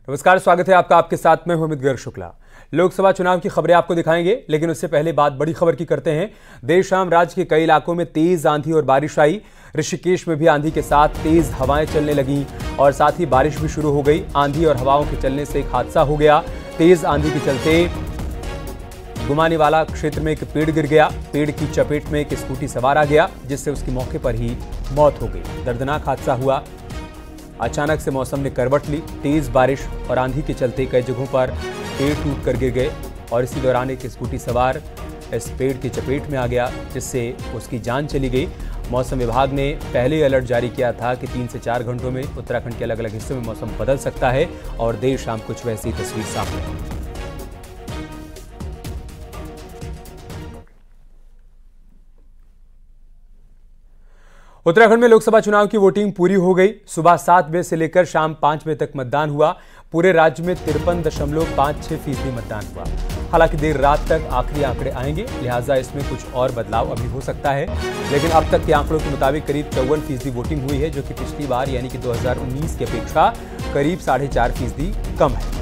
नमस्कार, स्वागत है आपका। आपके साथ में हूं अमित गर्ग शुक्ला। लोकसभा चुनाव की खबरें आपको दिखाएंगे, लेकिन उससे पहले बात बड़ी खबर की करते हैं। देर शाम राज्य के कई इलाकों में तेज आंधी और बारिश आई। ऋषिकेश में भी आंधी के साथ तेज हवाएं चलने लगी और साथ ही बारिश भी शुरू हो गई। आंधी और हवाओं के चलने से एक हादसा हो गया। तेज आंधी के चलते गुमानीवाला क्षेत्र में एक पेड़ गिर गया। पेड़ की चपेट में एक स्कूटी सवार आ गया, जिससे उसकी मौके पर ही मौत हो गई। दर्दनाक हादसा हुआ। अचानक से मौसम ने करवट ली। तेज बारिश और आंधी के चलते कई जगहों पर पेड़ टूट कर गिर गए और इसी दौरान एक स्कूटी सवार इस पेड़ की चपेट में आ गया, जिससे उसकी जान चली गई। मौसम विभाग ने पहले अलर्ट जारी किया था कि 3 से 4 घंटों में उत्तराखंड के अलग अलग हिस्सों में मौसम बदल सकता है और देर शाम कुछ वैसी तस्वीर सामने आई। उत्तराखंड में लोकसभा चुनाव की वोटिंग पूरी हो गई। सुबह 7 बजे से लेकर शाम 5 बजे तक मतदान हुआ। पूरे राज्य में 53.56% मतदान हुआ। हालांकि देर रात तक आखिरी आंकड़े आएंगे, लिहाजा इसमें कुछ और बदलाव अभी हो सकता है, लेकिन अब तक के आंकड़ों के मुताबिक करीब 54% वोटिंग हुई है, जो कि पिछली बार यानी कि 2019 की अपेक्षा करीब 4.5% कम है।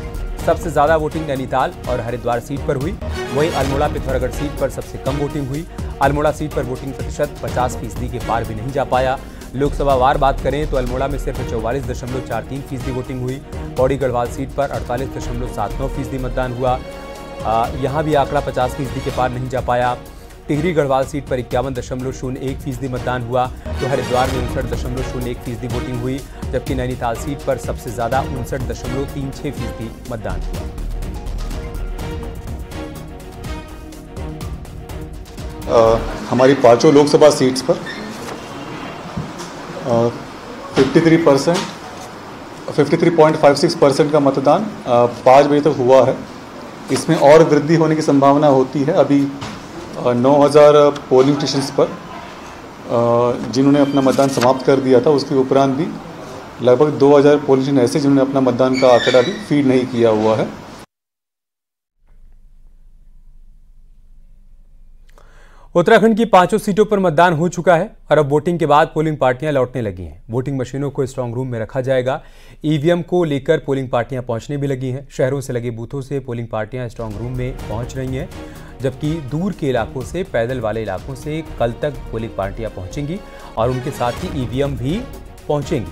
सबसे ज्यादा वोटिंग नैनीताल और हरिद्वार सीट पर हुई। वहीं अल्मोड़ा पिथौरागढ़ सीट पर सबसे कम वोटिंग हुई। अल्मोड़ा सीट पर वोटिंग प्रतिशत 50% के पार भी नहीं जा पाया। लोकसभा वार बात करें तो अल्मोड़ा में सिर्फ 44.43% वोटिंग हुई। पौड़ी गढ़वाल सीट पर 48.79% मतदान हुआ। यहां भी आंकड़ा 50% के पार नहीं जा पाया। टिहरी गढ़वाल सीट पर 51.01% मतदान हुआ, तो हरिद्वार में 59.01% वोटिंग हुई, जबकि नैनीताल सीट पर सबसे ज्यादा 59.36% मतदान हुआ। हमारी पांचों लोकसभा सीट्स पर 53.56% का मतदान 5 बजे तक हुआ है। इसमें और वृद्धि होने की संभावना होती है। अभी 9000 पोलिंग स्टेशंस पर जिन्होंने अपना मतदान समाप्त कर दिया था, उसके उपरांत भी लगभग 2000 पोलिंग स्टेशन ऐसे जिन्होंने अपना मतदान का आंकड़ा भी फीड नहीं किया हुआ है। उत्तराखंड की 5 सीटों पर मतदान हो चुका है और अब वोटिंग के बाद पोलिंग पार्टियां लौटने लगी हैं। वोटिंग मशीनों को स्ट्रांग रूम में रखा जाएगा। ईवीएम को लेकर पोलिंग पार्टियां पहुंचने भी लगी हैं। शहरों से लगे बूथों से पोलिंग पार्टियां स्ट्रांग रूम में पहुंच रही हैं, जबकि दूर के इलाकों से, पैदल वाले इलाकों से कल तक पोलिंग पार्टियां पहुंचेंगी और उनके साथ ही ईवीएम भी पहुंचेंगी।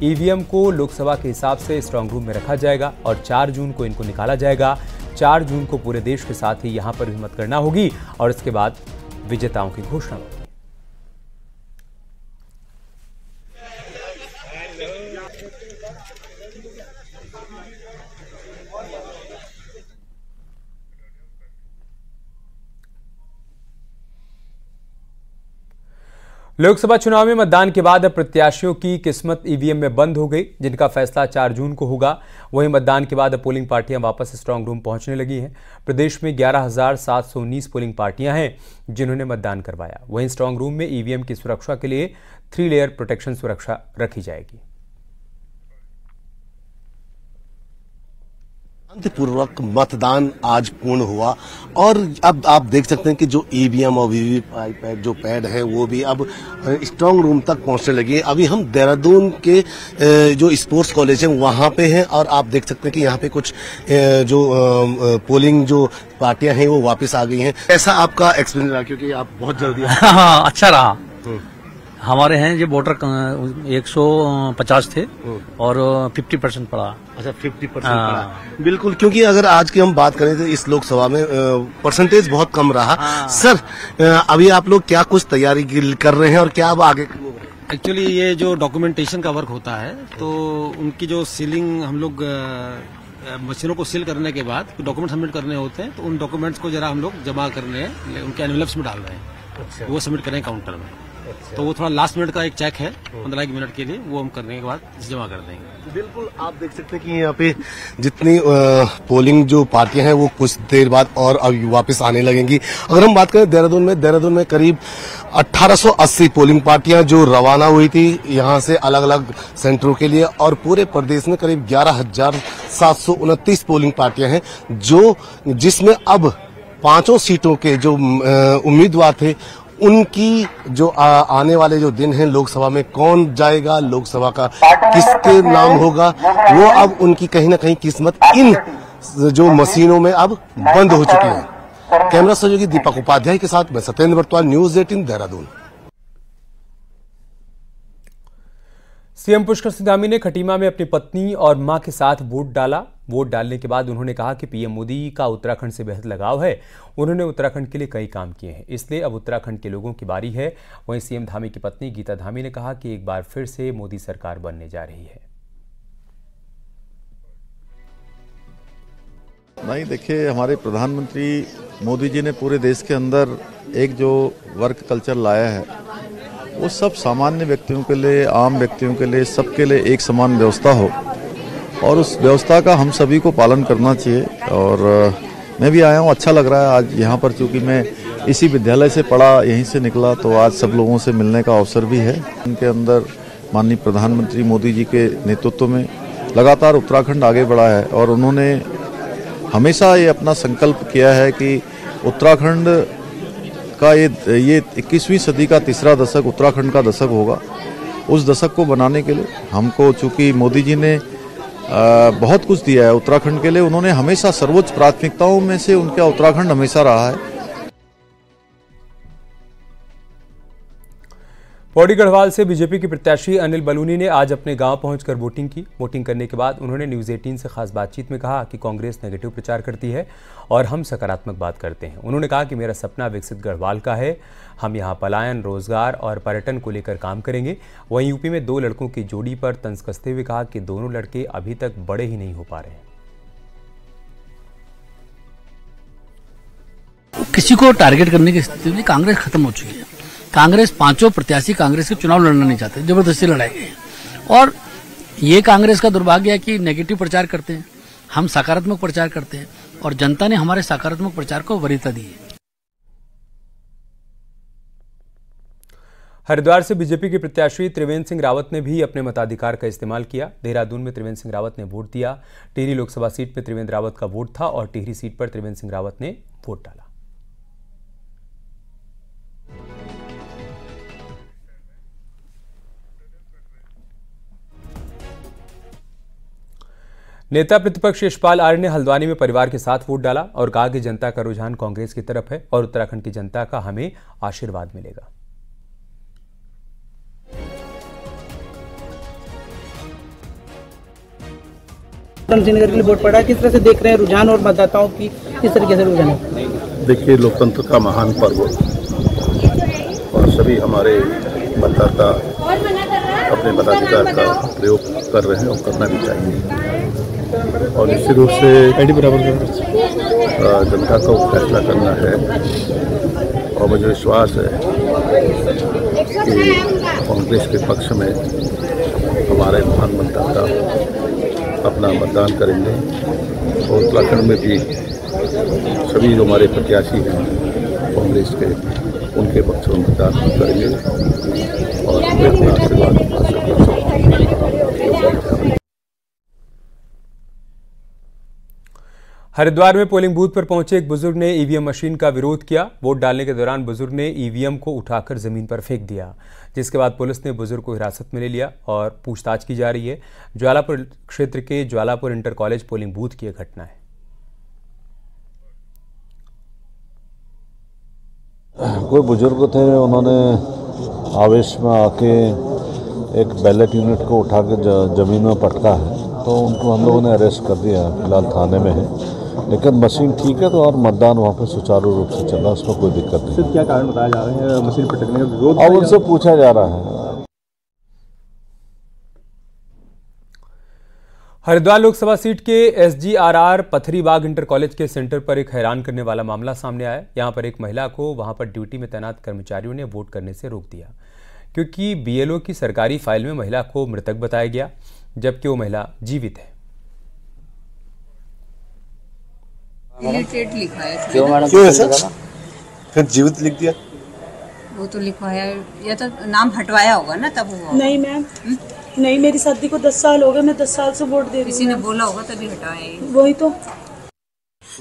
ईवीएम को लोकसभा के हिसाब से स्ट्रांग रूम में रखा जाएगा और 4 जून को इनको निकाला जाएगा। 4 जून को पूरे देश के साथ ही यहां पर भी मतगणना होगी और इसके बाद विजेताओं की घोषणा होगी। लोकसभा चुनाव में मतदान के बाद अब प्रत्याशियों की किस्मत ईवीएम में बंद हो गई, जिनका फैसला 4 जून को होगा। वहीं मतदान के बाद अब पोलिंग पार्टियां वापस स्ट्रांग रूम पहुंचने लगी हैं। प्रदेश में 11,719 पोलिंग पार्टियां हैं जिन्होंने मतदान करवाया। वहीं स्ट्रांग रूम में ईवीएम की सुरक्षा के लिए 3 लेयर प्रोटेक्शन सुरक्षा रखी जाएगी। शांतिपूर्वक मतदान आज पूर्ण हुआ और अब आप देख सकते हैं कि जो ईवीएम और वीवीपैट जो पैड है वो भी अब स्ट्रांग रूम तक पहुंचने लगे हैं। अभी हम देहरादून के जो स्पोर्ट्स कॉलेज है वहां पे हैं और आप देख सकते हैं कि यहाँ पे कुछ जो पोलिंग जो पार्टियां हैं वो वापस आ गई हैं। ऐसा आपका एक्सपीरियंस रहा, क्योंकि आप बहुत जल्दी हाँ, अच्छा रहा। हमारे हैं ये वोटर 150 थे और 50% पड़ा। अच्छा, 50% पड़ा। बिल्कुल, क्योंकि अगर आज की हम बात करें तो इस लोकसभा में परसेंटेज बहुत कम रहा। सर, अभी आप लोग क्या कुछ तैयारी कर रहे हैं और क्या अब आगे? एक्चुअली ये जो डॉक्यूमेंटेशन का वर्क होता है, तो उनकी जो सीलिंग हम लोग मशीनों को सील करने के बाद डॉक्यूमेंट सबमिट करने होते हैं, तो उन डॉक्यूमेंट्स को जरा हम लोग जमा करने हैं, उनके एनवेलप्स में डाल रहे हैं। अच्छा। वो सबमिट करें काउंटर में। अच्छा। तो वो थोड़ा लास्ट मिनट का एक चेक है, 15 मिनट के लिए, वो हम करने के बाद जमा कर देंगे। बिल्कुल, आप देख सकते हैं कि यहाँ पे जितनी पोलिंग जो पार्टियां हैं वो कुछ देर बाद और अब वापस आने लगेंगी। अगर हम बात करें देहरादून में करीब 1880 पोलिंग पार्टियां जो रवाना हुई थी यहाँ से अलग अलग सेंटरों के लिए, और पूरे प्रदेश में करीब 11,729 पोलिंग पार्टियां हैं जिसमें अब 5 सीटों के जो उम्मीदवार थे उनकी जो आने वाले जो दिन हैं लोकसभा में, कौन जाएगा लोकसभा का, किसके नाम होगा, वो अब उनकी कहीं ना कहीं किस्मत इन जो मशीनों में अब बंद हो चुकी है। कैमरा सहयोगी दीपक उपाध्याय के साथ मैं सत्येंद्र बर्तवाल, न्यूज 18 देहरादून। सीएम पुष्कर सिंह धामी ने खटीमा में अपनी पत्नी और मां के साथ वोट डाला। वोट डालने के बाद उन्होंने कहा कि पीएम मोदी का उत्तराखंड से बेहद लगाव है। उन्होंने उत्तराखंड के लिए कई काम किए हैं, इसलिए अब उत्तराखंड के लोगों की बारी है। वहीं सीएम धामी की पत्नी गीता धामी ने कहा कि एक बार फिर से मोदी सरकार बनने जा रही है। नहीं, देखिए, हमारे प्रधानमंत्री मोदी जी ने पूरे देश के अंदर एक जो वर्क कल्चर लाया है, वो सब सामान्य व्यक्तियों के लिए, आम व्यक्तियों के लिए, सबके लिए एक समान व्यवस्था हो और उस व्यवस्था का हम सभी को पालन करना चाहिए। और मैं भी आया हूँ, अच्छा लग रहा है आज यहाँ पर, चूँकि मैं इसी विद्यालय से पढ़ा, यहीं से निकला, तो आज सब लोगों से मिलने का अवसर भी है। उनके अंदर माननीय प्रधानमंत्री मोदी जी के नेतृत्व में लगातार उत्तराखंड आगे बढ़ा है और उन्होंने हमेशा ये अपना संकल्प किया है कि उत्तराखंड का ये 21वीं सदी का तीसरा दशक उत्तराखंड का दशक होगा। उस दशक को बनाने के लिए हमको, चूंकि मोदी जी ने बहुत कुछ दिया है उत्तराखंड के लिए, उन्होंने हमेशा सर्वोच्च प्राथमिकताओं में से उनका उत्तराखंड हमेशा रहा है। पौड़ी गढ़वाल से बीजेपी के प्रत्याशी अनिल बलूनी ने आज अपने गांव पहुंचकर वोटिंग की। वोटिंग करने के बाद उन्होंने न्यूज 18 से खास बातचीत में कहा कि कांग्रेस नेगेटिव प्रचार करती है और हम सकारात्मक बात करते हैं। उन्होंने कहा कि मेरा सपना विकसित गढ़वाल का है, हम यहां पलायन, रोजगार और पर्यटन को लेकर काम करेंगे। वहीं यूपी में 2 लड़कों की जोड़ी पर तंज कसते हुए कहा कि दोनों लड़के अभी तक बड़े ही नहीं हो पा रहे हैं। किसी को टारगेट करने की स्थिति में कांग्रेस खत्म हो चुकी है। कांग्रेस 5 प्रत्याशी कांग्रेस के चुनाव लड़ना नहीं चाहते, जबरदस्ती लड़ाई गई। और ये कांग्रेस का दुर्भाग्य है कि नेगेटिव प्रचार करते हैं, हम सकारात्मक प्रचार करते हैं और जनता ने हमारे सकारात्मक प्रचार को वरीयता दी है। हरिद्वार से बीजेपी के प्रत्याशी त्रिवेंद्र सिंह रावत ने भी अपने मताधिकार का इस्तेमाल किया। देहरादून में त्रिवेंद्र सिंह रावत ने वोट दिया। टिहरी लोकसभा सीट में त्रिवेंद्र रावत का वोट था और टिहरी सीट पर त्रिवेंद्र सिंह रावत ने वोट डाला। नेता प्रतिपक्ष यशपाल आर्य ने हल्द्वानी में परिवार के साथ वोट डाला और कहा कि जनता का रुझान कांग्रेस की तरफ है और उत्तराखंड की जनता का हमें आशीर्वाद मिलेगा। नगर के लिए वोट पड़ा, किस तरह से देख रहे हैं रुझान और मतदाताओं की किस तरीके से रुझान है? देखिए, लोकतंत्र का महान पर्व और सभी हमारे मतदाता अपने मताधिकार का प्रयोग कर रहे हैं और करना भी चाहिए और निश्चित रूप से जनता को फैसला करना है। और मुझे विश्वास है कि कांग्रेस के पक्ष में हमारे महान मतदाता अपना मतदान करेंगे और उत्तराखंड में भी सभी जो हमारे प्रत्याशी हैं कांग्रेस के, उनके पक्ष में मतदान करेंगे और अपना आशीर्वाद। हरिद्वार में पोलिंग बूथ पर पहुंचे एक बुजुर्ग ने ईवीएम मशीन का विरोध किया। वोट डालने के दौरान बुजुर्ग ने ईवीएम को उठाकर जमीन पर फेंक दिया, जिसके बाद पुलिस ने बुजुर्ग को हिरासत में ले लिया और पूछताछ की जा रही है। ज्वालापुर क्षेत्र के Jwalapur inter college polling booth की घटना है। कोई बुजुर्ग थे, उन्होंने आवेश में आके एक बैलेट यूनिट को उठा के जमीन में पटका है, तो उनको हम लोगों ने अरेस्ट कर दिया। फिलहाल थाने में है, लेकिन मशीन ठीक है तो और मतदान वहाँ पे सुचारू रूप से चल रहा है, उसमें कोई दिक्कत नहीं। क्या कारण बताया जा रहे हैं मशीन पटकने का विरोध? और उनसे पूछा जा रहा है। हरिद्वार लोकसभा सीट के एसजीआरआर पथरीबाग इंटर कॉलेज के सेंटर पर एक हैरान करने वाला मामला सामने आया। यहां पर एक महिला को वहां पर ड्यूटी में तैनात कर्मचारियों ने वोट करने से रोक दिया, क्योंकि बीएलओ की सरकारी फाइल में महिला को मृतक बताया गया, जबकि वो महिला जीवित है। इलिटरेट लिखा है। क्यों मैडम? क्यों ऐसा? फिर जीवित लिख दिया? वो तो लिखवाया या तो नाम हटवाया होगा ना, तब हुआ। नहीं मैम, नहीं, मेरी शादी को 10 साल हो गए, मैं 10 साल से वोट दे रही हूँ। किसी ने बोला होगा तभी हटाया। वही तो।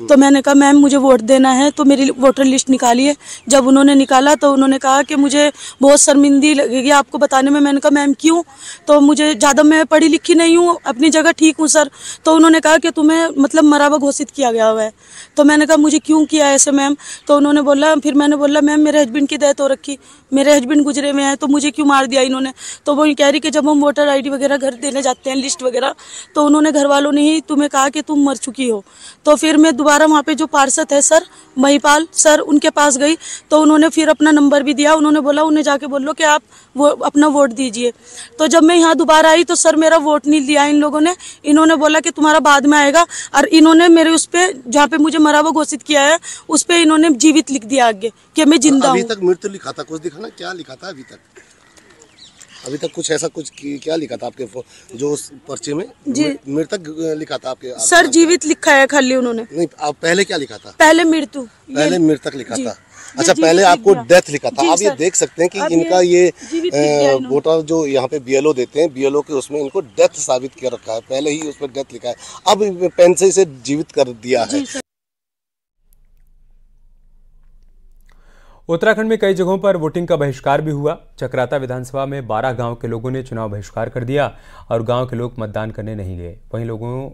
तो मैंने कहा मैम मुझे वोट देना है, तो मेरी वोटर लिस्ट निकालिए। जब उन्होंने निकाला तो उन्होंने कहा कि मुझे बहुत शर्मिंदगी लगेगी आपको बताने में। मैंने कहा मैम क्यों? तो मुझे ज़्यादा, मैं पढ़ी लिखी नहीं हूँ, अपनी जगह ठीक हूँ सर। तो उन्होंने कहा कि तुम्हें मतलब मरावा घोषित किया गया हुआ है। तो मैंने कहा मुझे क्यों किया ऐसे मैम? तो उन्होंने बोला, फिर मैंने बोला मैम मेरे हस्बैंड की डेथ हो रखी, मेरे हस्बैंड गुजरे हुए हैं, तो मुझे क्यों मार दिया इन्होंने? तो वो कह रही कि जब हम वोटर ID वगैरह घर देने जाते हैं, लिस्ट वगैरह, तो उन्होंने घर वालों ने ही तुम्हें कहा कि तुम मर चुकी हो। तो फिर मैं दोबारा वहाँ पे जो पार्षद है सर महिपाल सर, उनके पास गई, तो उन्होंने फिर अपना नंबर भी दिया। उन्होंने बोला उन्हें जाके बोलो कि आप वो अपना वोट दीजिए। तो जब मैं यहाँ दोबारा आई तो सर मेरा वोट नहीं दिया इन लोगों ने। इन्होंने बोला कि तुम्हारा बाद में आएगा, और इन्होंने मेरे उस पे जहाँ पे मुझे मरा हुआ घोषित किया है उस पे इन्होंने जीवित लिख दिया आगे कि मैं जिंदा हूँ। अभी तक मृत्यु लिखा था, कुछ दिखाना क्या लिखा था अभी तक कुछ ऐसा कुछ क्या लिखा था आपके जो उस पर्चे में? मृतक लिखा था आपके? सर जीवित लिखा है खाली उन्होंने। नहीं, आप पहले क्या लिखा था? पहले मृत्यु, पहले मृतक लिखा था। अच्छा, पहले आपको डेथ लिखा था। आप ये देख सकते हैं कि इनका ये वोटर जो यहाँ पे BLO देते हैं, BLO के उसमें इनको डेथ साबित किया रखा है, पहले ही उसमें डेथ लिखा है, अब पेन से इसे जीवित कर दिया है। उत्तराखंड में कई जगहों पर वोटिंग का बहिष्कार भी हुआ। चक्राता विधानसभा में 12 गांव के लोगों ने चुनाव बहिष्कार कर दिया और गांव के लोग मतदान करने नहीं गए। वहीं लोगों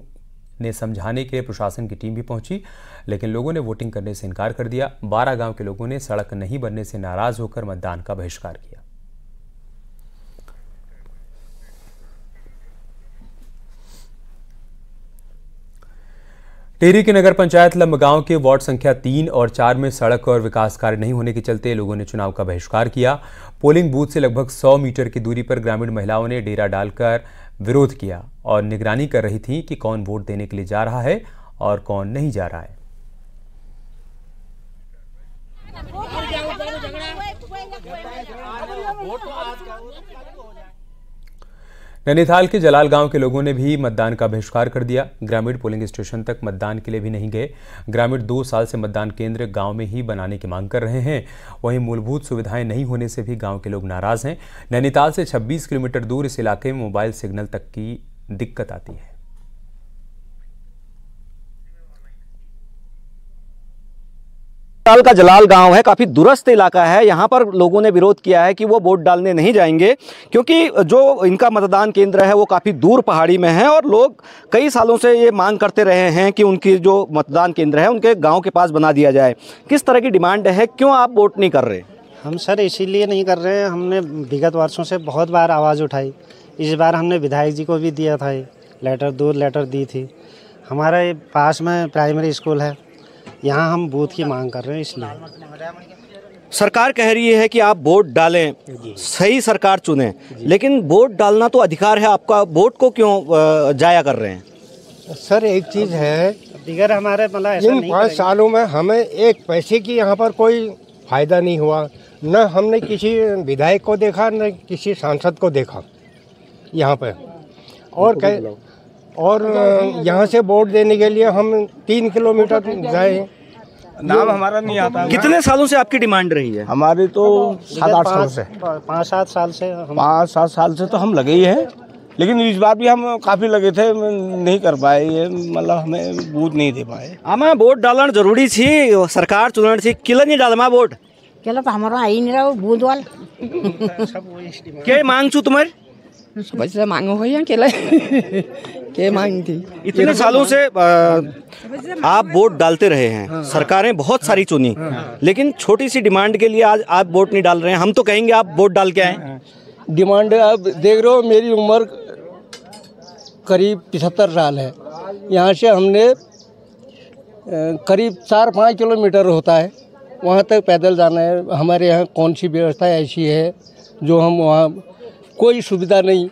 ने समझाने के लिए प्रशासन की टीम भी पहुंची, लेकिन लोगों ने वोटिंग करने से इनकार कर दिया। 12 गांव के लोगों ने सड़क नहीं बनने से नाराज होकर मतदान का बहिष्कार किया। टिहरी की नगर पंचायत लंबगांव के वार्ड संख्या 3 और 4 में सड़क और विकास कार्य नहीं होने के चलते लोगों ने चुनाव का बहिष्कार किया। पोलिंग बूथ से लगभग 100 मीटर की दूरी पर ग्रामीण महिलाओं ने डेरा डालकर विरोध किया और निगरानी कर रही थीं कि कौन वोट देने के लिए जा रहा है और कौन नहीं जा रहा है। नैनीताल के जलाल गांव के लोगों ने भी मतदान का बहिष्कार कर दिया। ग्रामीण पोलिंग स्टेशन तक मतदान के लिए भी नहीं गए। ग्रामीण 2 साल से मतदान केंद्र गांव में ही बनाने की मांग कर रहे हैं। वहीं मूलभूत सुविधाएं नहीं होने से भी गांव के लोग नाराज हैं। नैनीताल से 26 किलोमीटर दूर इस इलाके में मोबाइल सिग्नल तक की दिक्कत आती है। नैनीताल का जलाल गांव है, काफ़ी दूरस्थ इलाका है। यहाँ पर लोगों ने विरोध किया है कि वो वोट डालने नहीं जाएंगे, क्योंकि जो इनका मतदान केंद्र है वो काफ़ी दूर पहाड़ी में है और लोग कई सालों से ये मांग करते रहे हैं कि उनकी जो मतदान केंद्र है उनके गांव के पास बना दिया जाए। किस तरह की डिमांड है, क्यों आप वोट नहीं कर रहे? हम सर इसीलिए नहीं कर रहे हैं, हमने विगत वर्षों से बहुत बार आवाज़ उठाई। इस बार हमने विधायक जी को भी दिया था, दो लेटर दी थी। हमारे पास में प्राइमरी स्कूल है, यहाँ हम बूथ की मांग कर रहे हैं। इसलिए सरकार कह रही है कि आप वोट डालें, सही सरकार चुनें, लेकिन वोट डालना तो अधिकार है आपका, वोट को क्यों जाया कर रहे हैं? सर एक चीज़ है, दिगर हमारे मतलब इन 5 सालों में हमें एक पैसे की यहाँ पर कोई फायदा नहीं हुआ। न हमने किसी विधायक को देखा, न किसी सांसद को देखा यहाँ पर। और यहाँ से वोट देने के लिए हम 3 किलोमीटर गए। नाम हमारा नहीं आता। कितने सालों से आपकी डिमांड रही है? हमारी तो 7-8 साल से, 5-7 साल से 5-7 साल से तो हम लगे ही हैं, लेकिन इस बार भी हम काफ़ी लगे थे, नहीं कर पाए। ये मतलब हमें बूथ नहीं दे पाए। हमें वोट डालना जरूरी थी, सरकार चुनना थी, किला नहीं डालमा वोट केला तो हमारा आई नहीं रहा बूथ वाल। क्या मांग छू तुम्हारी? बच्चे मांगो हो या केला के मांग थी। इतने सालों से आप वोट डालते रहे हैं, सरकारें बहुत सारी चुनी, लेकिन छोटी सी डिमांड के लिए आज आप वोट नहीं डाल रहे हैं। हम तो कहेंगे आप वोट डाल के आए। डिमांड आप देख रहे हो, मेरी उम्र करीब 75 साल है। यहाँ से हमने करीब 4-5 किलोमीटर होता है, वहाँ तक पैदल जाना है। हमारे यहाँ कौन सी व्यवस्था ऐसी है जो हम वहाँ, कोई सुविधा नहीं।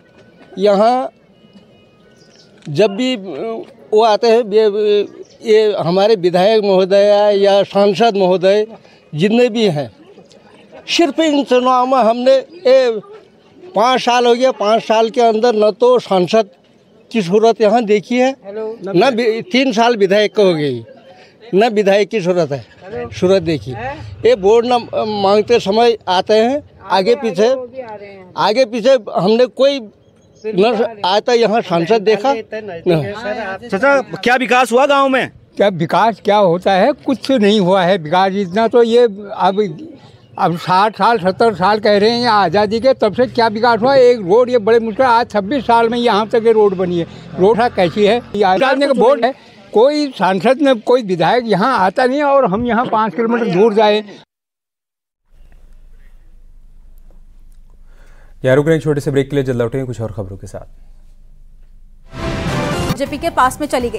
यहाँ जब भी वो आते हैं, ये हमारे विधायक महोदय या सांसद महोदय जितने भी हैं, सिर्फ इन चुनाव में हमने 5 साल हो गया, 5 साल के अंदर न तो सांसद की सूरत यहाँ देखी है, न 3 साल विधायक को हो गई, न विधायक की सूरत देखी। ये वोट न मांगते समय आते हैं, आगे पीछे हमने कोई न आता यहाँ सांसद देखा। चाचा क्या विकास हुआ गांव में? क्या विकास क्या होता है, कुछ नहीं हुआ है विकास इतना। तो ये अब 60 साल 70 साल कह रहे हैं आज़ादी के, तब से क्या विकास हुआ। एक रोड ये बड़े मुश्किल, आज 26 साल में यहाँ तक ये रोड बनी है। रोड कैसी है, आज़ादी का बोर्ड है, कोई सांसद ने कोई विधायक यहाँ आता नहीं है, और हम यहाँ 5 किलोमीटर दूर जाए। यहाँ रुक रहे हैं छोटे से ब्रेक के लिए, जल्द लौटेंगे कुछ और खबरों के साथ। बीजेपी के पास में चली गई।